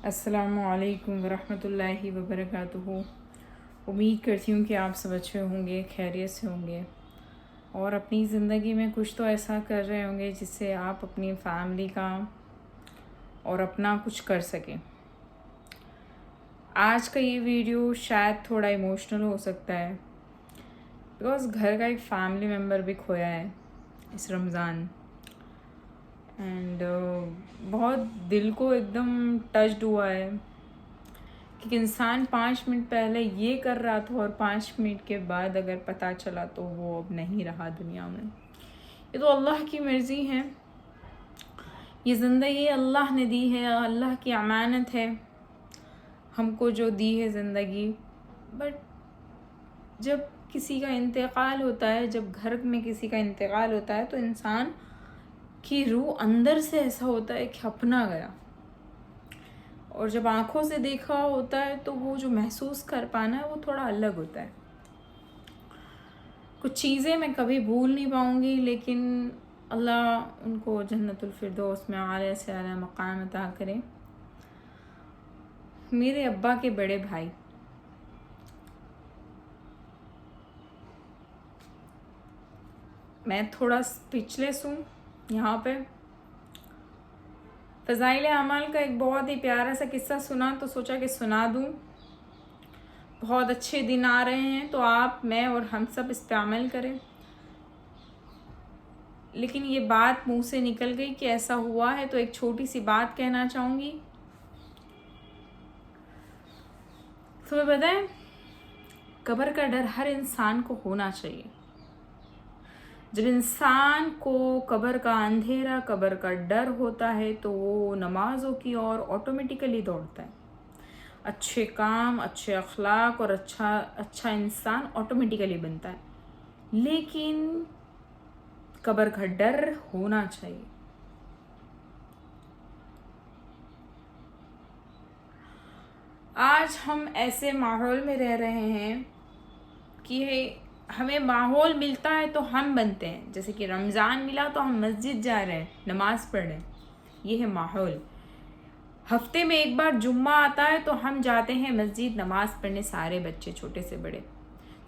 अस्सलामुअलैकुम वरहमतुल्लाहि वबरकातुहू। उम्मीद करती हूँ कि आप सब अच्छे होंगे, खैरियत से होंगे और अपनी ज़िंदगी में कुछ तो ऐसा कर रहे होंगे जिससे आप अपनी फैमिली का और अपना कुछ कर सकें। आज का ये वीडियो शायद थोड़ा इमोशनल हो सकता है बिकॉज़ घर का एक फ़ैमिली मेम्बर भी खोया है इस रमज़ान एंड बहुत दिल को एकदम टच्ड हुआ है कि इंसान 5 मिनट पहले ये कर रहा था और 5 मिनट के बाद अगर पता चला तो वो अब नहीं रहा दुनिया में। ये तो अल्लाह की मर्ज़ी है, ये ज़िंदगी अल्लाह ने दी है, अल्लाह की अमानत है हमको जो दी है ज़िंदगी। बट जब किसी का इंतकाल होता है, जब घर में किसी का इंतकाल होता है तो इंसान की रूह अंदर से ऐसा होता है कि अपना गया, और जब आँखों से देखा होता है तो वो जो महसूस कर पाना है वो थोड़ा अलग होता है। कुछ चीज़ें मैं कभी भूल नहीं पाऊँगी, लेकिन अल्लाह उनको जन्नतुल फिरदौस में आला से आला मकाम अता करे। मेरे अब्बा के बड़े भाई, मैं थोड़ा स्पीचलेस हूँ यहाँ पे। फ़ज़ाइल अमाल का एक बहुत ही प्यारा सा किस्सा सुना तो सोचा कि सुना दूँ। बहुत अच्छे दिन आ रहे हैं तो आप, मैं और हम सब इस पे अमल करें। लेकिन ये बात मुंह से निकल गई कि ऐसा हुआ है तो एक छोटी सी बात कहना चाहूँगी। तुम्हें पता है, कब्र का डर हर इंसान को होना चाहिए। जब इंसान को कब्र का अंधेरा, कब्र का डर होता है तो वो नमाज़ों की ओर ऑटोमेटिकली दौड़ता है। अच्छे काम, अच्छे अखलाक और अच्छा इंसान ऑटोमेटिकली बनता है। लेकिन कब्र का डर होना चाहिए। आज हम ऐसे माहौल में रह रहे हैं कि हमें माहौल मिलता है तो हम बनते हैं। जैसे कि रमज़ान मिला तो हम मस्जिद जा रहे हैं, नमाज़ पढ़ रहे हैं, ये है माहौल। हफ्ते में एक बार जुम्मा आता है तो हम जाते हैं मस्जिद नमाज़ पढ़ने, सारे बच्चे छोटे से बड़े।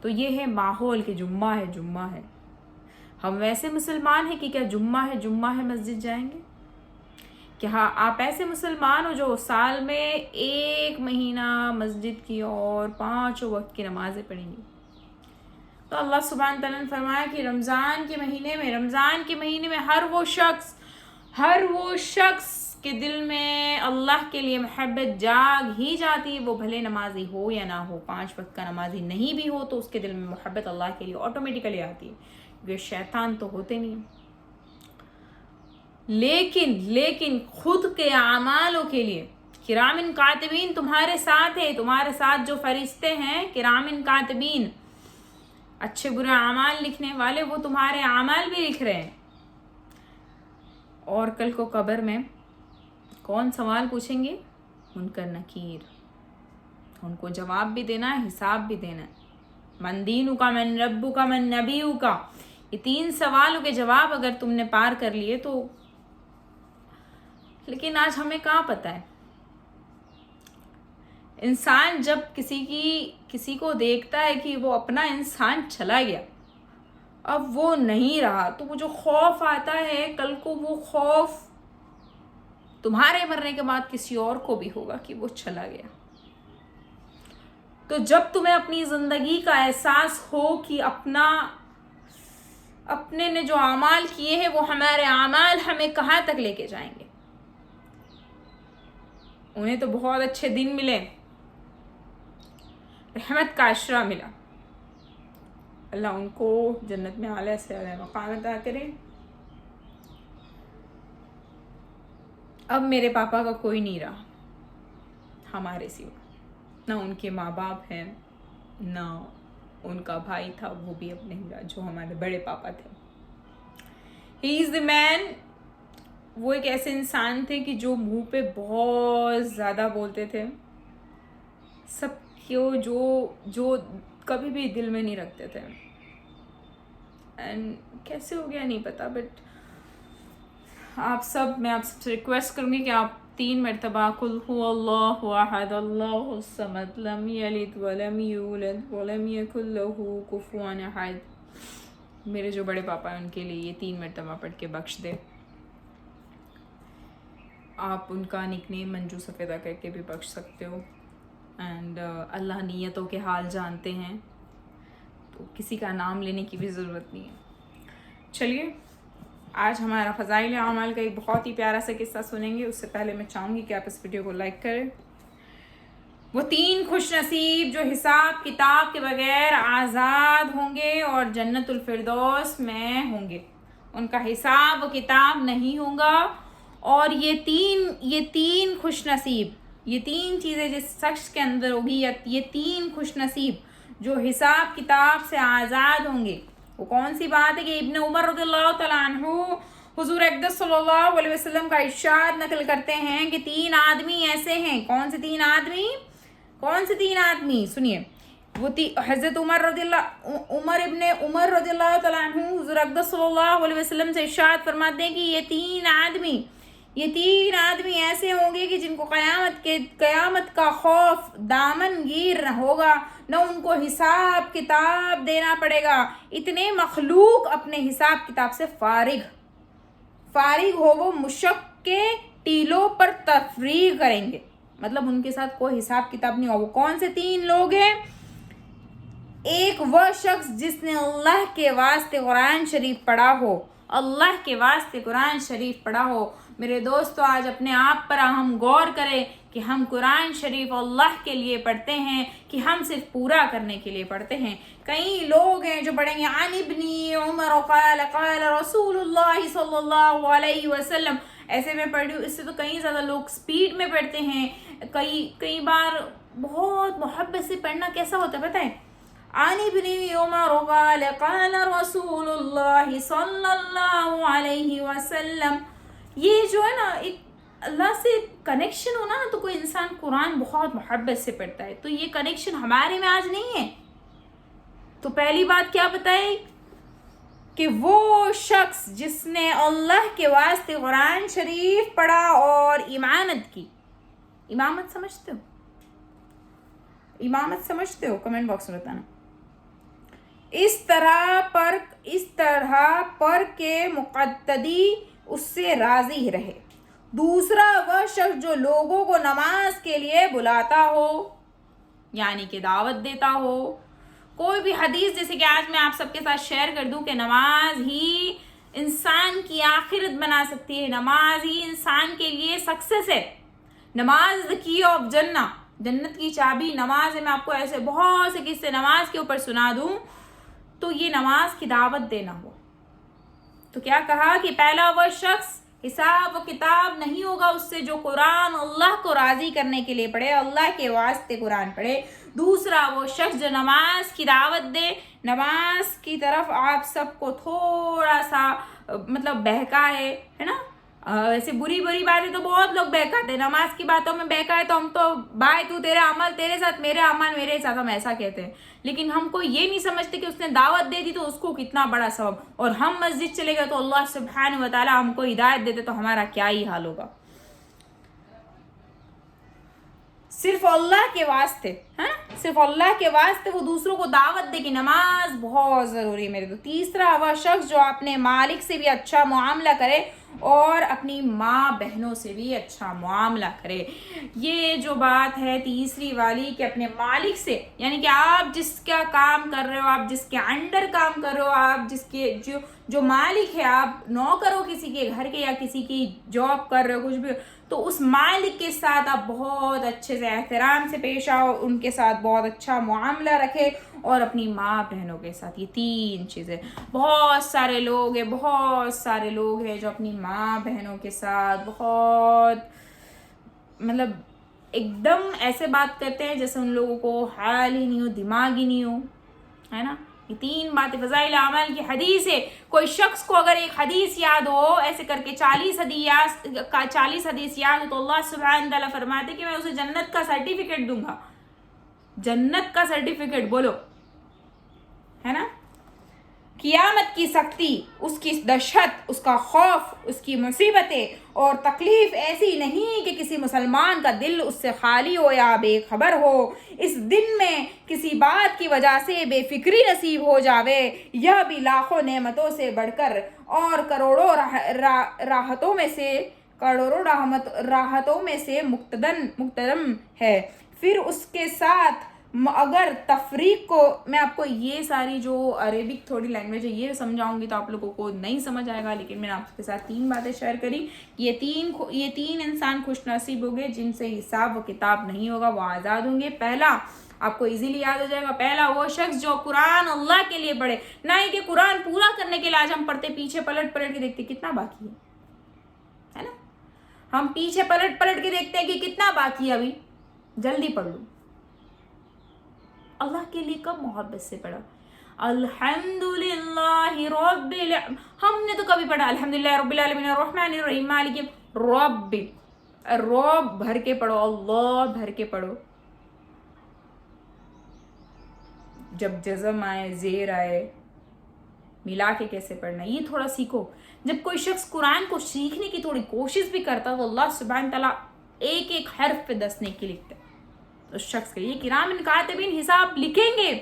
तो ये है माहौल कि जुम्मा है, जुम्मा है। हम वैसे मुसलमान हैं कि क्या जुम्मा है मस्जिद जाएंगे? कि हाँ, आप ऐसे मुसलमान हो जो साल में 1 महीना मस्जिद की और 5 वक्त की नमाज़ें पढ़ेंगी? तो अल्लाह सुब्हान तआला ने फरमाया कि रमज़ान के महीने में हर वो शख्स के दिल में अल्लाह के लिए मोहब्बत जाग ही जाती है। वो भले नमाजी हो या ना हो, 5 वक्त का नमाजी नहीं भी हो तो उसके दिल में मोहब्बत अल्लाह के लिए ऑटोमेटिकली आती है, क्योंकि शैतान तो होते नहीं। लेकिन खुद के अमालों के लिए किरामिन कातिबीन तुम्हारे साथ है। तुम्हारे साथ जो फरिश्ते हैं किरामिन कातिबीन, अच्छे बुरे अमाल लिखने वाले, वो तुम्हारे अमाल भी लिख रहे हैं। और कल को कब्र में कौन सवाल पूछेंगे? मुनकर नकीर। उनको जवाब भी देना है, हिसाब भी देना है। मन दीनु का, मन रब्बु का, मन नबीयु का, ये 3 सवालों के जवाब अगर तुमने पार कर लिए तो। लेकिन आज हमें कहाँ पता है। इंसान जब किसी को देखता है कि वो अपना इंसान चला गया, अब वो नहीं रहा, तो वो जो खौफ आता है कल को, वो खौफ तुम्हारे मरने के बाद किसी और को भी होगा कि वो चला गया। तो जब तुम्हें अपनी जिंदगी का एहसास हो कि अपने ने जो अमाल किए हैं वो हमारे अमाल हमें कहाँ तक लेके जाएंगे। उन्हें तो बहुत अच्छे दिन मिले, रहमत का आशरा मिला, अल्लाह उनको जन्नत में आला से आला मकाम अता करे। अब मेरे पापा का कोई नहीं रहा हमारे सिवा, ना उनके माँ बाप हैं, ना उनका भाई था, वो भी अब नहीं रहा, जो हमारे बड़े पापा थे। He is the man. वो एक ऐसे इंसान थे कि जो मुंह पे बहुत ज़्यादा बोलते थे, सब क्यों जो कभी भी दिल में नहीं रखते थे। एंड कैसे हो गया नहीं पता, बट मैं आप सबसे रिक्वेस्ट करूँगी कि आप 3 मरतबा कुल हुवल्लाहु अहद अल्लाहुस समद लम यलिद वलम यूलद वलम यकुल लहू कुफुवन अहद। मेरे जो बड़े पापा हैं उनके लिए ये 3 मरतबा पढ़ के बख्श दे। आप उनका निकनेम मंजू सफ़ेदा करके भी बख्श सकते हो। एंड अल्लाह नीयतों के हाल जानते हैं, तो किसी का नाम लेने की भी ज़रूरत नहीं है। चलिए, आज हमारा फ़ज़ाइल अमाल का एक बहुत ही प्यारा सा किस्सा सुनेंगे। उससे पहले मैं चाहूँगी कि आप इस वीडियो को लाइक करें। वो 3 खुश नसीब जो हिसाब किताब के बगैर आज़ाद होंगे और जन्नतुल फिरदौस में होंगे, उनका हिसाब व किताब नहीं होगा। और ये तीन खुश नसीब, ये 3 चीज़ें जिस शख्स के अंदर होगी, या ये 3 खुश नसीब जो हिसाब किताब से आज़ाद होंगे, वो कौन सी बात है कि इब्न उमर रज़ियल्लाहु तआला अन्हु हुज़ूर अक़दस सल्लल्लाहु अलैहि वसल्लम का इरशाद नकल करते हैं कि 3 आदमी ऐसे हैं। कौन से 3 आदमी? कौन से 3 आदमी? सुनिए, वो हज़रत उमर इब्न उमर रज़ियल्लाहु तआला अन्हु हुज़ूर अक़दस सल्लल्लाहु अलैहि वसल्लम से इरशाद फरमाते हैं कि ये 3 आदमी ऐसे होंगे कि जिनको क़यामत का खौफ दामनगीर होगा, न उनको हिसाब किताब देना पड़ेगा। इतने मखलूक अपने हिसाब किताब से फारिग हो, वो मुशक के टीलों पर तफरीग करेंगे, मतलब उनके साथ कोई हिसाब किताब नहीं हो। वो कौन से 3 लोग हैं? एक वह शख्स जिसने अल्लाह के वास्ते कुरान शरीफ पढ़ा हो, अल्लाह के वास्ते कुरान शरीफ पढ़ा हो। मेरे दोस्तों, आज अपने आप पर हम गौर करें कि हम कुरान शरीफ अल्लाह के लिए पढ़ते हैं कि हम सिर्फ पूरा करने के लिए पढ़ते हैं। कई लोग हैं जो पढ़ेंगे अन इब्नी उमर क़ाल क़ाल रसूलुल्लाह सल्लल्लाहु अलैहि वसल्लम, ऐसे में पढ़ी। इससे तो कई ज़्यादा लोग स्पीड में पढ़ते हैं। कई बार बहुत मोहब्बत से पढ़ना कैसा होता है पता है? अन इब्नी उमर क़ाल क़ाल रसूलुल्लाह सल्लल्लाहु अलैहि वसल्लम। ये जो है ना, एक अल्लाह से कनेक्शन हो ना, तो कोई इंसान कुरान बहुत मोहब्बत से पढ़ता है। तो ये कनेक्शन हमारे में आज नहीं है। तो पहली बात क्या बताए कि वो शख्स जिसने अल्लाह के वास्ते कुरान शरीफ पढ़ा और इमामत की। इमामत समझते हो? इमामत समझते हो? कमेंट बॉक्स में बताना। इस तरह पर के मुक़त्तदी उससे राज़ी रहे। दूसरा, वह शख्स जो लोगों को नमाज के लिए बुलाता हो, यानी कि दावत देता हो। कोई भी हदीस, जैसे कि आज मैं आप सबके साथ शेयर कर दूं कि नमाज ही इंसान की आखिरत बना सकती है, नमाज ही इंसान के लिए सक्सेस है। नमाज द की ऑफ जन्नत, जन्नत की चाबी नमाज है। मैं आपको ऐसे बहुत से किस्से नमाज के ऊपर सुना दूं। तो ये नमाज की दावत देना हो, तो क्या कहा कि पहला वह शख्स हिसाब व किताब नहीं होगा उससे जो कुरान अल्लाह को राज़ी करने के लिए पढ़े, अल्लाह के वास्ते कुरान पढ़े। दूसरा, वो शख्स जो नमाज की दावत दे, नमाज की तरफ आप सबको थोड़ा सा मतलब बहकाए, है ना। ऐसे बुरी बातें तो बहुत लोग बहकाते हैं, नमाज की बातों में बहकाए तो हम तो भाई तू तेरे अमल तेरे साथ, मेरे अमल मेरे साथ, हम ऐसा कहते हैं। लेकिन हमको ये नहीं समझते कि उसने दावत दे दी तो उसको कितना बड़ा सवाब, और हम मस्जिद चले गए तो अल्लाह सुब्हानहू व तआला हमको हिदायत देते तो हमारा क्या ही हाल होगा। सिर्फ अल्लाह के वास्ते, है ना, सिर्फ अल्लाह के वास्ते वो दूसरों को दावत दे कि नमाज बहुत ज़रूरी है मेरे। तो तीसरा, वह शख्स जो अपने मालिक से भी अच्छा मुआमला करे और अपनी माँ बहनों से भी अच्छा मुआमला करे। ये जो बात है तीसरी वाली कि अपने मालिक से, यानी कि आप जिसका काम कर रहे हो, आप जिसके अंडर काम कर रहे हो, आप जिसके जो मालिक है, आप नौकर हो किसी के घर के या किसी की जॉब कर रहे हो, कुछ भी, तो उस मालिक के साथ आप बहुत अच्छे से एहतराम से पेश आओ, उनके साथ बहुत अच्छा मुआमला रखे, और अपनी माँ बहनों के साथ। ये 3 चीज़ें। बहुत सारे लोग हैं जो अपनी माँ बहनों के साथ बहुत मतलब एकदम ऐसे बात करते हैं जैसे उन लोगों को हाल ही नहीं हो, दिमाग ही नहीं हो, है ना। ये 3 बातें फ़ज़ाइल अमाल की हदीस है। कोई शख्स को अगर एक हदीस याद हो, ऐसे करके 40 हदीस याद हो, तो अल्लाह सुब्हानहू व तआला फरमाते कि मैं उसे जन्नत का सर्टिफिकेट दूंगा। जन्नत का सर्टिफिकेट बोलो, है ना। क़ियामत की सख्ती, उसकी दहशत, उसका खौफ, उसकी मुसीबतें और तकलीफ़ ऐसी नहीं कि किसी मुसलमान का दिल उससे खाली हो या बेखबर हो। इस दिन में किसी बात की वजह से बेफिक्री नसीब हो जावे, यह भी लाखों नेमतों से बढ़कर और राहतों में से मुक्तदम है। फिर उसके साथ अगर तफरीक को, मैं आपको ये सारी जो अरेबिक थोड़ी लैंग्वेज है ये समझाऊंगी तो आप लोगों को नहीं समझ आएगा, लेकिन मैंने आपके साथ 3 बातें शेयर करी। ये तीन इंसान खुश नसीब होंगे जिनसे हिसाब व किताब नहीं होगा, वो आज़ाद होंगे। पहला आपको इजीली याद हो जाएगा, पहला वो शख्स जो कुरान अल्लाह के लिए पढ़े, ना ही कि कुरान पूरा करने के लिए आज हम पढ़ते पीछे पलट के देखते कितना बाकी है ना। हम पीछे पलट के देखते हैं कि कितना बाकी है, अभी जल्दी पढ़ लो। अल्लाह के लिए कब मोहब्बत से पढ़ा, अल्हम्दुलिल्लाहि रब्बिल, हमने तो कभी पढ़ा अल्हम्दुलिल्लाहि रब्बिल आलमीन अर्रहमानिर रहीम मालिक रब भर के पढ़ो, अल्लाह भर के पढ़ो। जब जज़म आए, ज़ेर आए, मिला के कैसे पढ़ना ये थोड़ा सीखो। जब कोई शख्स कुरान को सीखने की थोड़ी कोशिश भी करता तो अल्लाह सुब्हान तआला एक एक हर्फ पे 10 नेकी लिखता है उस शख्स के लिए। किरामन कातिबीन हिसाब लिखेंगे,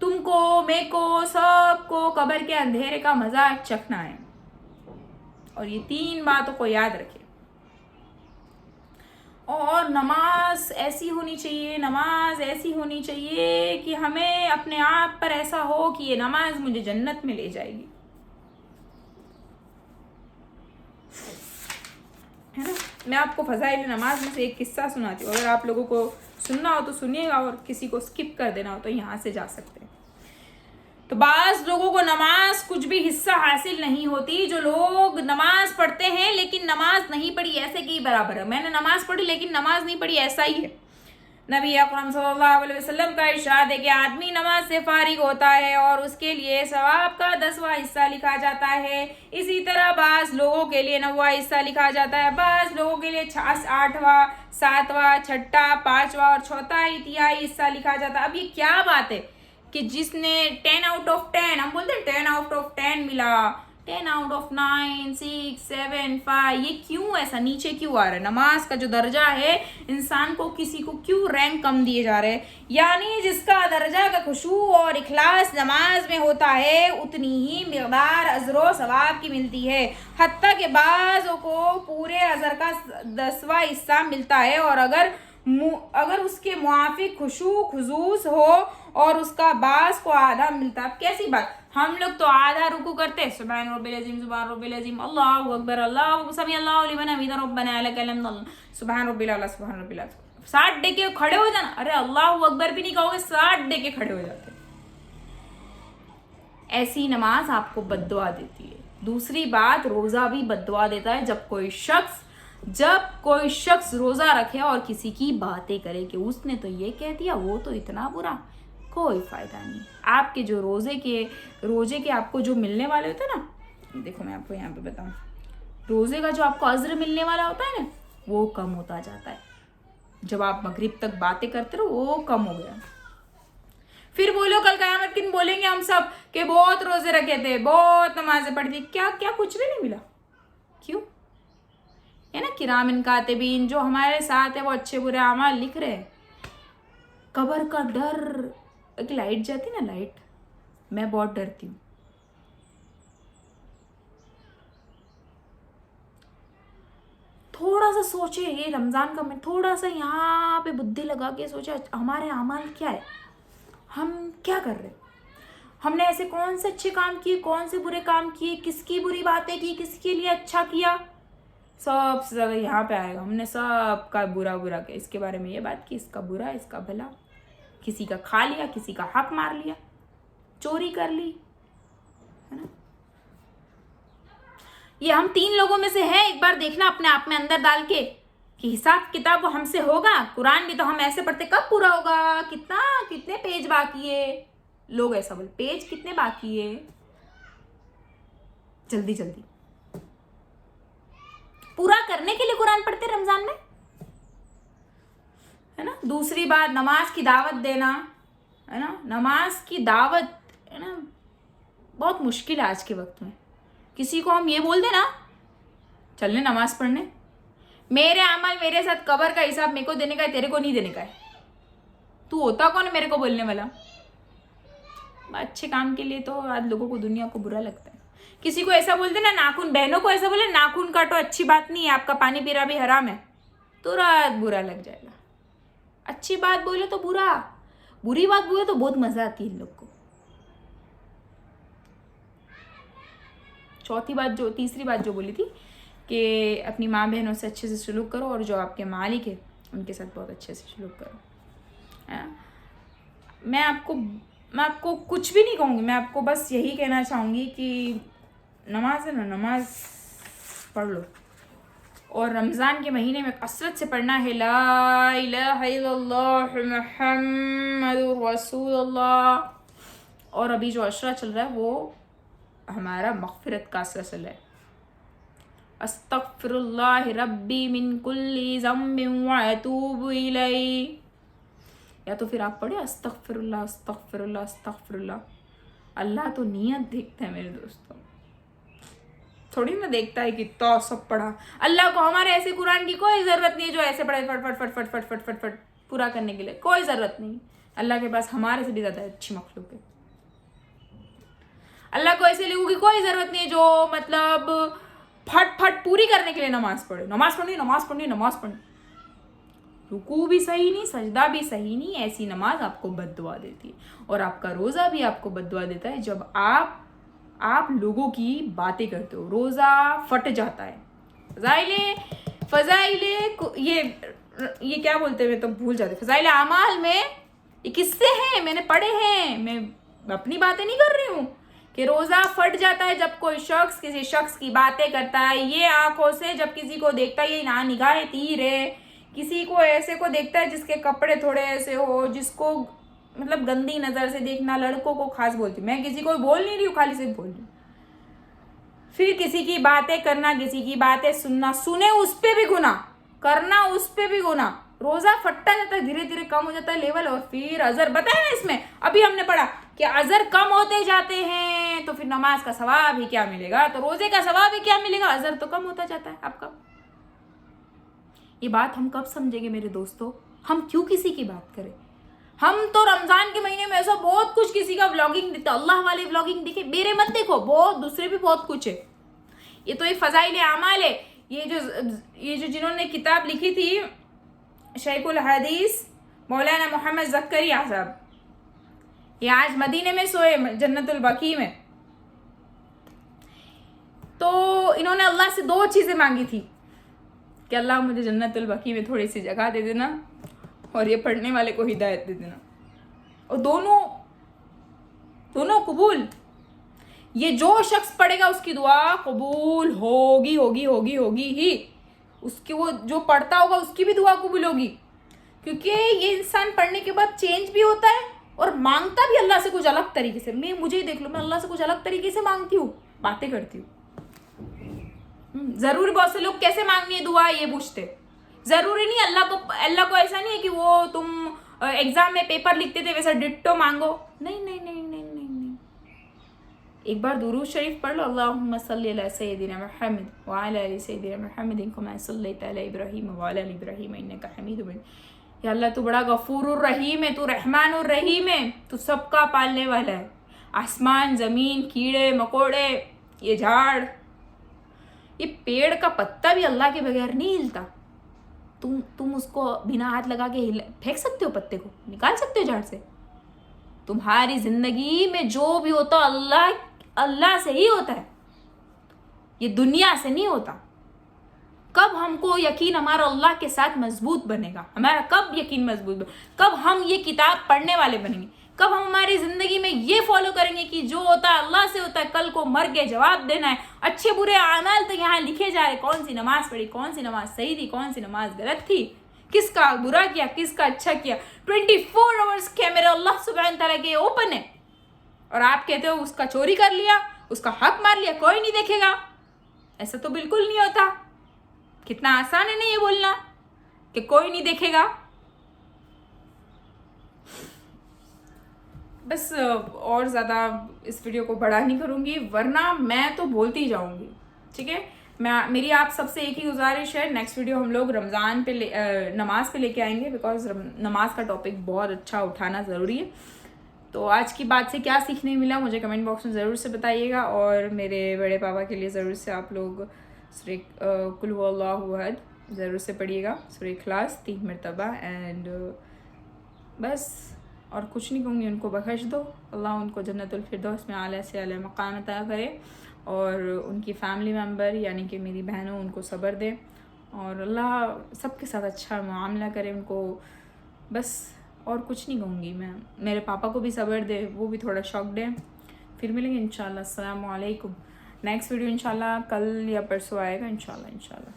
तुमको, मेरे को, सबको कब्र के अंधेरे का मजा चखना है। और ये 3 बातों को याद रखें। और नमाज ऐसी होनी चाहिए कि हमें अपने आप पर ऐसा हो कि ये नमाज मुझे जन्नत में ले जाएगी, है ना। मैं आपको फज़ाइल नमाज में से एक किस्सा सुनाती हूँ, अगर आप लोगों को सुनना हो तो सुनिएगा और किसी को स्किप कर देना हो तो यहाँ से जा सकते हैं। तो बाज़ लोगों को नमाज कुछ भी हिस्सा हासिल नहीं होती। जो लोग नमाज पढ़ते हैं लेकिन नमाज नहीं पढ़ी ऐसे की बराबर है। मैंने नमाज पढ़ी लेकिन नमाज नहीं पढ़ी ऐसा ही है। नबी अकरम सल्लल्लाहु अलैहि वसल्लम का इरशाद है कि आदमी नमाज से फारिग होता है और उसके लिए सवाब का 10वां हिस्सा लिखा जाता है। इसी तरह बाज़ लोगों के लिए 9वां हिस्सा लिखा जाता है, बाज़ लोगों के लिए 8वां, 7वां, 6ठा, 5वां और 4था तिहाई हिस्सा लिखा जाता है। अब ये क्या बात है कि जिसने 10 आउट ऑफ 10, हम बोलते हैं 10 आउट ऑफ 10 मिला, 10 आउट ऑफ 9, 6, 7, 5, ये क्यों ऐसा नीचे क्यों आ रहा है? नमाज का जो दर्जा है इंसान को, किसी को क्यों रैंक कम दिए जा रहे हैं? यानी जिसका दर्जा का खुशू और इखलास नमाज में होता है उतनी ही मिक़दार अजर सवाब की मिलती है। हत्ता के बाज़ों को पूरे अजर का 10वां हिस्सा मिलता है और अगर उसके मुआफिक खुशू खुजूस हो और उसका बास को आधा मिलता है। कैसी बात, हम लोग तो आधा रुकू करते हैं, सुभान रब्बिल अज़ीम, सुभान रब्बिल अज़ीम, अल्लाहु अकबर, अल्लाहु समी अल्लाहु लिमन हमीदा, रब्बना लकल हम्द, सुभान रब्बिल आला, सुभान रब्बिल आला। 60 डे के खड़े हो जाना, अरे अल्लाहु अकबर भी नहीं कहोगे, 60 डे के खड़े हो जाते। ऐसी नमाज आपको बद्दुआ देती है। दूसरी बात, रोज़ा भी बद्दुआ देता है। जब कोई शख्स रोज़ा रखे और किसी की बातें करे कि उसने तो ये कह दिया, वो तो इतना बुरा, कोई फ़ायदा नहीं। आपके जो रोज़े के आपको जो मिलने वाले होते हैं ना, देखो मैं आपको यहाँ पे बताऊँ, रोज़े का जो आपको अज़्र मिलने वाला होता है ना, वो कम होता जाता है। जब आप मगरिब तक बातें करते रहो वो कम हो गया। फिर बोलो कल क़यामत के दिन बोलेंगे हम सब कि बहुत रोज़े रखे थे, बहुत नमाज़ें पढ़ी थी, क्या कुछ भी नहीं मिला। क्यों? है ना, किरामन कातिबीन जो हमारे साथ है वो अच्छे बुरे अमाल लिख रहे हैं। कब्र का डर, एक लाइट जाती ना, लाइट, मैं बहुत डरती हूँ। थोड़ा सा सोचे, ये रमज़ान का, मैं थोड़ा सा यहाँ पे बुद्धि लगा के सोचा हमारे अमाल क्या है, हम क्या कर रहे हैं, हमने ऐसे कौन से अच्छे काम किए, कौन से बुरे काम किए, किसकी बुरी बातें की, किसके लिए अच्छा किया। सबसे ज़्यादा यहाँ पे आएगा, हमने सबका बुरा किया, इसके बारे में ये बात की, इसका बुरा, इसका भला, किसी का खा लिया, किसी का हक मार लिया, चोरी कर ली, है ना। ये हम 3 लोगों में से हैं। एक बार देखना अपने आप में अंदर डाल के कि हिसाब किताब वो हमसे होगा। कुरान भी तो हम ऐसे पढ़ते, कब पूरा होगा, कितने पेज बाकी है, लोग ऐसा बोले, पेज कितने बाकी है, जल्दी जल्दी पूरा करने के लिए कुरान पढ़ते रमजान में, है ना। दूसरी बात, नमाज की दावत देना, है ना, नमाज की दावत, है ना, बहुत मुश्किल है आज के वक्त में। किसी को हम ये बोल दें ना, चलने नमाज पढ़ने, मेरे अमल मेरे साथ, कबर का हिसाब मेरे को देने का है, तेरे को नहीं देने का है। तू होता कौन है मेरे को बोलने वाला? अच्छे काम के लिए तो आज लोगों को, दुनिया को बुरा लगता है। किसी को ऐसा बोलते ना, नाखून, बहनों को ऐसा बोले नाखून काटो, अच्छी बात नहीं है, आपका पानी पीना भी हराम है, तुरंत बुरा लग जाएगा। अच्छी बात बोले तो बुरा, बुरी बात बोले तो बहुत मजा आती है इन लोग को। तीसरी बात जो बोली थी कि अपनी माँ बहनों से अच्छे से सलूक करो, और जो आपके मालिक है उनके साथ बहुत अच्छे से सलूक करो। मैं आपको कुछ भी नहीं कहूँगी, मैं आपको बस यही कहना चाहूँगी कि नमाज है ना, नमाज पढ़ लो, और रमज़ान के महीने में कसरत से पढ़ना है ला इलाहा इल्लल्लाह मुहम्मदुर रसूलुल्लाह। और अभी जो अशरा चल रहा है वो हमारा मग़फ़िरत का असरा चल रहा है। अस्तग़फ़िरुल्लाह रब्बी मिन कुल्ली ज़म्बिन व अतूबु इलैहि, या तो फिर आप पढ़े अस्तग़फ़िरुल्लाह अस्तग़फ़िरुल्लाह अस्तग़फ़िरुल्लाह। अल्लाह तो नियत देखता है मेरे दोस्तों, थोड़ी ना देखता है कि तो सब पढ़ा। अल्लाह को हमारे ऐसे कुरान की कोई ज़रूरत नहीं है जो ऐसे पढ़े फट फट फट फट फट फट फट फट पूरा करने के लिए, कोई ज़रूरत नहीं। अल्लाह के पास हमारे से भी ज़्यादा अच्छी मखलूक है। अल्लाह को ऐसे लोगों की कोई ज़रूरत नहीं है जो मतलब फट फट पूरी करने के लिए नमाज पढ़े, नमाज पढ़नी नमाज पढ़नी नमाज पढ़नी, रुकू भी सही नहीं, सजदा भी सही नहीं, ऐसी नमाज आपको बद्दुआ देती है। और आपका रोज़ा भी आपको बद्दुआ देता है जब आप लोगों की बातें करते हो, रोज़ा फट जाता है। फ़ज़ाइले ये क्या बोलते हैं, मैं तो भूल जाती। फ़ज़ाइले आमाल में ये किस्से हैं, मैंने पढ़े हैं, मैं अपनी बातें नहीं कर रही हूँ, कि रोज़ा फट जाता है जब कोई शख्स किसी शख्स की बातें करता है। ये आंखों से जब किसी को देखता है, ये ना निगाहें तीर है, किसी को ऐसे को देखता है जिसके कपड़े थोड़े ऐसे हो, जिसको मतलब गंदी नज़र से देखना, लड़कों को खास बोलती, मैं किसी को बोल नहीं रही हूँ, खाली सिर्फ बोल रही हूँ। फिर किसी की बातें करना, किसी की बातें सुनना, सुने उस पर भी गुनाह, करना उस पर भी गुनाह। रोज़ा फटता जाता है, धीरे धीरे कम हो जाता है लेवल। और फिर अजर बताया ना, इसमें अभी हमने पढ़ा कि अजर कम होते जाते हैं, तो फिर नमाज का सवाब ही क्या मिलेगा, तो रोजे का सवाब ही क्या मिलेगा, अजर तो कम होता जाता है आपका। ये बात हम कब समझेंगे मेरे दोस्तों? हम क्यों किसी की बात करें? हम तो रमजान के महीने में ऐसा बहुत कुछ, किसी का व्लॉगिंग देखते, अल्लाह वाले व्लॉगिंग देखे, मेरे मत देखो, बहुत दूसरे भी बहुत कुछ है। ये तो एक फ़ज़ाइल आमाल है। ये जो जिन्होंने किताब लिखी थी, शेखुल हदीस मौलाना मोहम्मद ज़करिया साहब, ये आज मदीने में सोए जन्नतुल बकी में। तो इन्होंने अल्लाह से 2 चीज़ें मांगी थी कि अल्लाह मुझे जन्नतुल बकी में थोड़ी सी जगह दे देना, और ये पढ़ने वाले को हिदायत दे देना। और दोनों कबूल। ये जो शख्स पढ़ेगा उसकी दुआ कबूल होगी होगी होगी होगी ही। उसकी, वो जो पढ़ता होगा उसकी भी दुआ कबूल होगी, क्योंकि ये इंसान पढ़ने के बाद चेंज भी होता है और मांगता भी अल्लाह से कुछ अलग तरीके से। मुझे ही देख लो, मैं अल्लाह से कुछ अलग तरीके से मांगती हूँ, बातें करती हूँ। जरूरी बहुत से लोग कैसे मांगनी है दुआ ये पूछते, जरूरी नहीं अल्लाह को ऐसा नहीं है कि वो तुम एग्जाम में पेपर लिखते थे वैसा डिट्टो मांगो। नहीं नहीं नहीं नहीं नहीं नहीं, एक बार दुरूद शरीफ पढ़ लो, अल्लाहुम्मा सल्ली अला सय्यदिना मुहम्मद व अला आलि सय्यदिना मुहम्मद कमा सल्लैता अला इब्राहीम व अला आलि इब्राहीम इन्नका हमीदुम मजीद। या अल्लाह तू बड़ा गफूरुर रहीम है, तू रहमानुर रहीम है, तू सबका पालने वाला है। आसमान, ज़मीन, कीड़े मकोड़े, ये झाड़, ये पेड़ का पत्ता भी अल्लाह के बगैर नहीं हिलता। तुम उसको बिना हाथ लगा के फेंक सकते हो, पत्ते को निकाल सकते हो झाड़ से। तुम्हारी जिंदगी में जो भी होता अल्लाह से ही होता है, ये दुनिया से नहीं होता। कब हमको यकीन हमारा अल्लाह के साथ मजबूत बनेगा, हमारा कब यकीन मजबूत बनेगा, कब हम ये किताब पढ़ने वाले बनेंगे, कब हम हमारी जिंदगी में ये फॉलो करेंगे कि जो होता है अल्लाह से होता है, कल को मर के जवाब देना है। अच्छे बुरे आमाल तो यहाँ लिखे जा रहे, कौन सी नमाज पढ़ी, कौन सी नमाज सही थी, कौन सी नमाज गलत थी, किसका बुरा किया, किसका अच्छा किया। 24 आवर्स कैमरे अल्लाह सुब्हान तआला के ओपन है, और आप कहते हो उसका चोरी कर लिया, उसका हक मार लिया, कोई नहीं देखेगा। ऐसा तो बिल्कुल नहीं होता। कितना आसान है ना ये बोलना कि कोई नहीं देखेगा। बस और ज़्यादा इस वीडियो को बड़ा नहीं करूँगी, वरना मैं तो बोलती जाऊँगी। ठीक है, मेरी आप सबसे एक ही गुजारिश है, नेक्स्ट वीडियो हम लोग रमज़ान पे नमाज पे लेके आएंगे, बिकॉज नमाज का टॉपिक बहुत अच्छा उठाना ज़रूरी है। तो आज की बात से क्या सीखने मिला मुझे कमेंट बॉक्स में ज़रूर से बताइएगा, और मेरे बड़े पापा के लिए ज़रूर से आप लोग सूरह कुल हुवल्लाहु अहद ज़रूर से पढ़िएगा, सूरह इखलास 3 मरतबा। एंड बस और कुछ नहीं कहूँगी, उनको बख्श दो, अल्लाह उनको जन्नतुल फिरदौस में आला से आला मकाम अता करे, और उनकी फैमिली मेम्बर यानी कि मेरी बहनों उनको सब्र दे, और अल्लाह सबके साथ अच्छा मामला करे उनको। बस और कुछ नहीं कहूँगी मैं, मेरे पापा को भी सब्र दे, वो भी थोड़ा शॉक्ड है। फिर मिलेंगे इंशाल्लाह। अस्सलाम वालेकुम। नेक्स्ट वीडियो इंशाल्लाह कल या परसों आएगा इंशाल्लाह।